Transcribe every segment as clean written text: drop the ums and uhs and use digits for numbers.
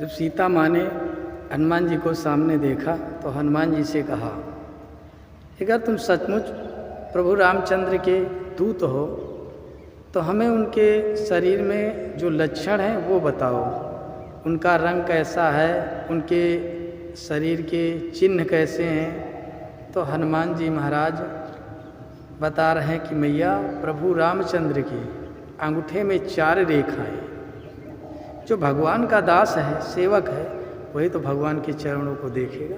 जब सीता माँ ने हनुमान जी को सामने देखा तो हनुमान जी से कहा, अगर तुम सचमुच प्रभु रामचंद्र के दूत हो तो हमें उनके शरीर में जो लक्षण हैं वो बताओ। उनका रंग कैसा है, उनके शरीर के चिन्ह कैसे हैं। तो हनुमान जी महाराज बता रहे हैं कि मैया प्रभु रामचंद्र के अंगूठे में 4 रेखाएं। जो भगवान का दास है, सेवक है, वही तो भगवान के चरणों को देखेगा।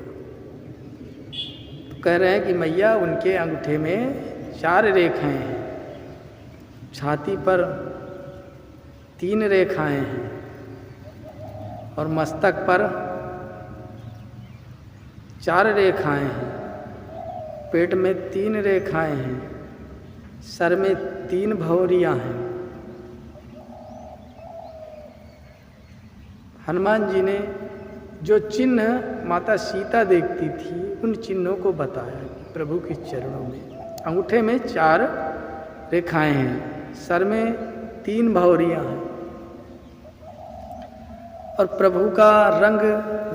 तो कह रहे हैं कि मैया उनके अंगूठे में 4 रेखाएं हैं, छाती पर 3 रेखाएं हैं और मस्तक पर 4 रेखाएं हैं, पेट में 3 रेखाएं हैं, सर में 3 भौरियां हैं। हनुमान जी ने जो चिन्ह माता सीता देखती थी उन चिन्हों को बताया कि प्रभु के चरणों में अंगूठे में 4 रेखाएं हैं, सर में 3 भौरियां हैं और प्रभु का रंग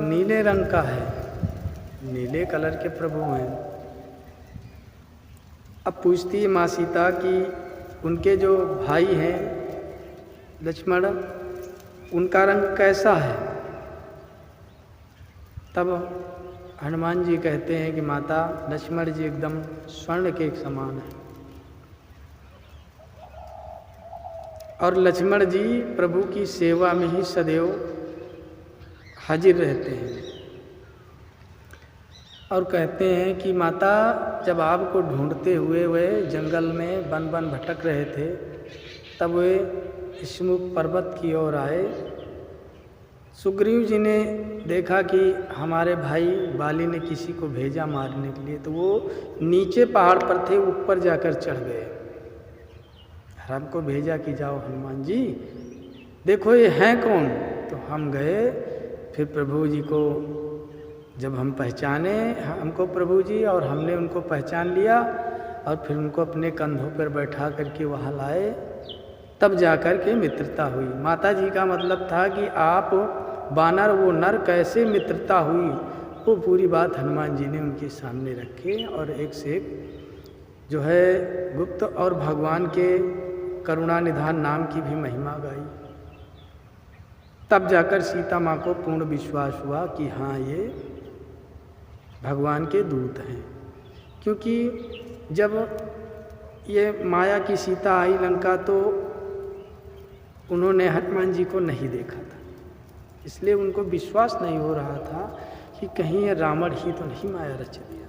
नीले रंग का है, नीले कलर के प्रभु हैं। अब पूछती है माँ सीता कि उनके जो भाई हैं लक्ष्मण, उनका रंग कैसा है। तब हनुमान जी कहते हैं कि माता लक्ष्मण जी एकदम स्वर्ण के समान है और लक्ष्मण जी प्रभु की सेवा में ही सदैव हाजिर रहते हैं। और कहते हैं कि माता जब आपको ढूंढते हुए वे जंगल में वन वन भटक रहे थे तब वे ऋषमुख पर्वत की ओर आए। सुग्रीव जी ने देखा कि हमारे भाई बाली ने किसी को भेजा मारने के लिए, तो वो नीचे पहाड़ पर थे, ऊपर जाकर चढ़ गए। हमको भेजा कि जाओ हनुमान जी देखो ये हैं कौन। तो हम गए, फिर प्रभु जी को जब हम पहचाने हमको प्रभु जी, और हमने उनको पहचान लिया और फिर उनको अपने कंधों पर बैठा करके वहाँ लाए, तब जाकर के मित्रता हुई। माता जी का मतलब था कि आप वानर वो नर कैसे मित्रता हुई, वो पूरी बात हनुमान जी ने उनके सामने रखे और एक से एक जो है गुप्त और भगवान के करुणा निधान नाम की भी महिमा गाई। तब जाकर सीता माँ को पूर्ण विश्वास हुआ कि हाँ ये भगवान के दूत हैं। क्योंकि जब ये माया की सीता आई लंका तो उन्होंने हनुमान जी को नहीं देखा था, इसलिए उनको विश्वास नहीं हो रहा था कि कहीं ये रावण ही तो नहीं माया रच दिया।